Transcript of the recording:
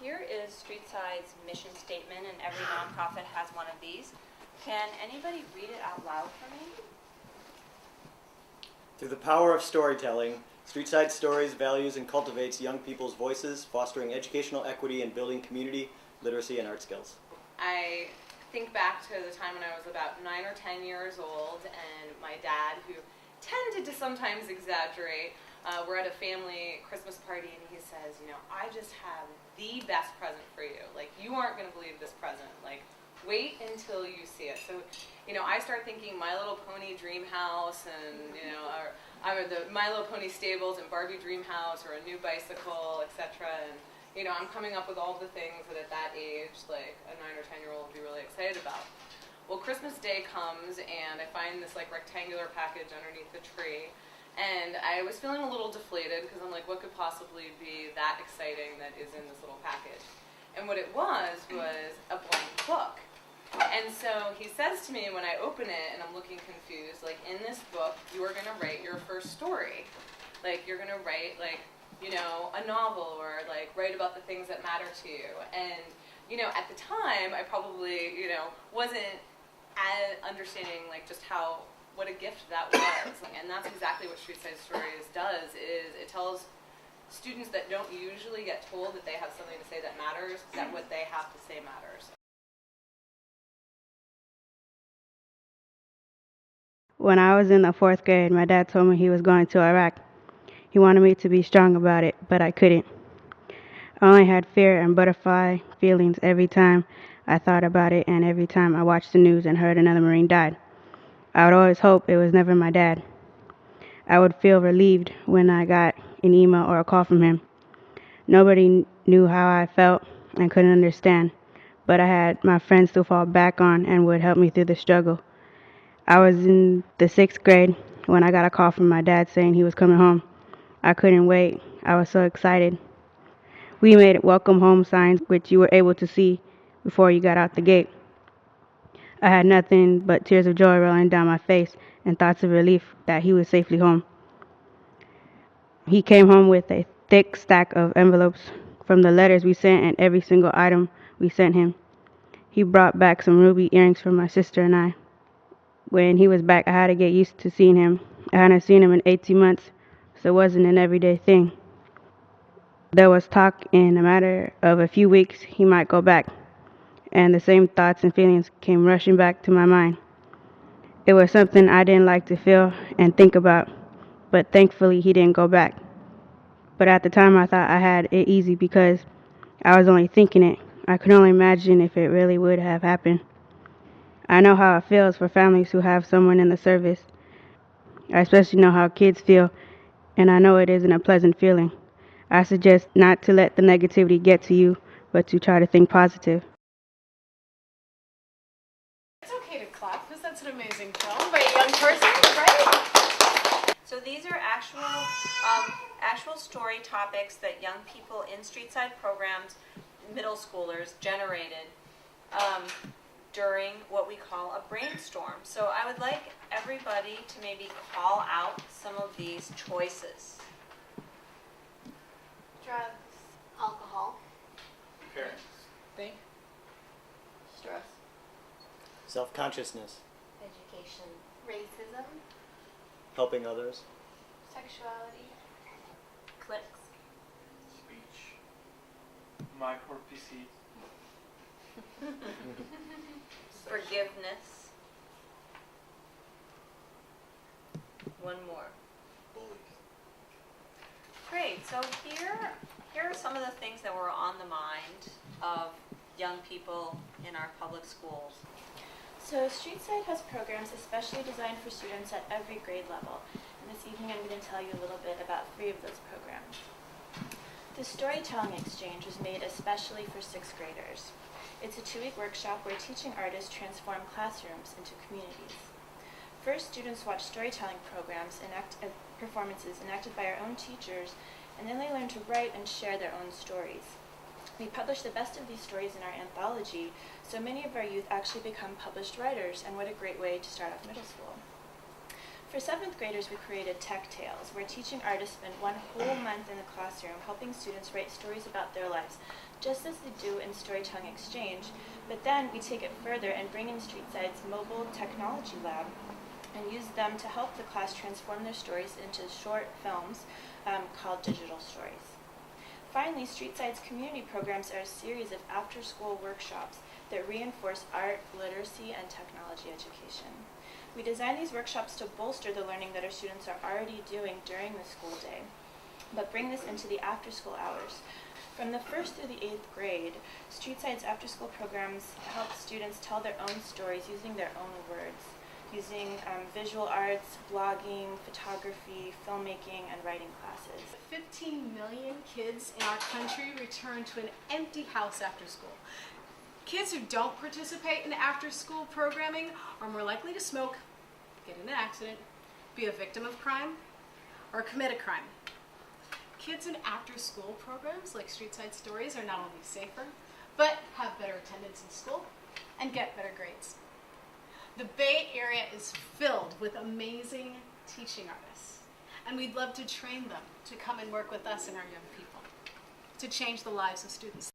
here is Streetside's mission statement, and every nonprofit has one of these. Can anybody read it out loud for me? Through the power of storytelling, Streetside Stories values and cultivates young people's voices, fostering educational equity and building community, literacy, and art skills. I think back to the time when I was about 9 or 10 years old, and my dad, who tended to sometimes exaggerate, we're at a family Christmas party, and he says, I just have the best present for you. Like, you aren't going to believe this present. Like, wait until you see it. So, I start thinking My Little Pony Dream House, and, or the My Little Pony stables and Barbie Dream House, or a new bicycle, etc. And, I'm coming up with all the things that at that age, like a 9 or 10-year-old would be really excited about. Well, Christmas Day comes, and I find this rectangular package underneath the tree, and I was feeling a little deflated because I'm like, what could possibly be that exciting that is in this little package? And what it was a blank book. And so he says to me when I open it, and I'm looking confused, in this book, you are going to write your first story. You're going to write, a novel, or write about the things that matter to you. And, at the time, I probably, wasn't understanding just what a gift that was. And that's exactly what Streetside Stories does, is it tells students that don't usually get told that they have something to say that matters, that what they have to say matters. When I was in the 4th grade, my dad told me he was going to Iraq. He wanted me to be strong about it, but I couldn't. I only had fear and butterfly feelings every time I thought about it, and every time I watched the news and heard another Marine died. I would always hope it was never my dad. I would feel relieved when I got an email or a call from him. Nobody knew how I felt and couldn't understand, but I had my friends to fall back on and would help me through the struggle. I was in the 6th grade when I got a call from my dad saying he was coming home. I couldn't wait. I was so excited. We made welcome home signs, which you were able to see before you got out the gate. I had nothing but tears of joy rolling down my face and thoughts of relief that he was safely home. He came home with a thick stack of envelopes from the letters we sent and every single item we sent him. He brought back some ruby earrings for my sister and I. When he was back, I had to get used to seeing him. I hadn't seen him in 18 months, so it wasn't an everyday thing. There was talk in a matter of a few weeks he might go back, and the same thoughts and feelings came rushing back to my mind. It was something I didn't like to feel and think about, but thankfully he didn't go back. But at the time I thought I had it easy because I was only thinking it. I could only imagine if it really would have happened. I know how it feels for families who have someone in the service. I especially know how kids feel, and I know it isn't a pleasant feeling. I suggest not to let the negativity get to you, but to try to think positive. It's okay to clap because that's an amazing film by a young person, right? So these are actual story topics that young people in Streetside programs, middle schoolers, generated during what we call a brainstorm. So I would like everybody to maybe call out some of these choices. Drugs, alcohol, Parents. think, stress, Self-consciousness. Education. racism, Helping others. sexuality, Clicks. Speech. My poor PC. Forgiveness. One more. Bullies. Great. So here are some of the things that were on the mind of young people in our public schools. So Streetside has programs especially designed for students at every grade level. And this evening I'm going to tell you a little bit about 3 of those programs. The Storytelling Exchange was made especially for 6th graders. It's a 2-week workshop where teaching artists transform classrooms into communities. First, students watch storytelling performances enacted by our own teachers, and then they learn to write and share their own stories. We publish the best of these stories in our anthology, so many of our youth actually become published writers, and what a great way to start off middle school. For 7th graders, we created Tech Tales, where teaching artists spend 1 whole month in the classroom helping students write stories about their lives, just as they do in Storytelling Exchange, but then we take it further and bring in Streetside's mobile technology lab and use them to help the class transform their stories into short films called digital stories. Finally, Streetside's community programs are a series of after-school workshops that reinforce art, literacy, and technology education. We design these workshops to bolster the learning that our students are already doing during the school day, but bring this into the after-school hours. From the 1st through the 8th grade, Streetside's after-school programs help students tell their own stories using their own words, using visual arts, blogging, photography, filmmaking, and writing classes. 15 million kids in our country return to an empty house after school. Kids who don't participate in after-school programming are more likely to smoke, get in an accident, be a victim of crime, or commit a crime. Kids in after-school programs like Streetside Stories are not only safer, but have better attendance in school and get better grades. The Bay Area is filled with amazing teaching artists, and we'd love to train them to come and work with us and our young people to change the lives of students.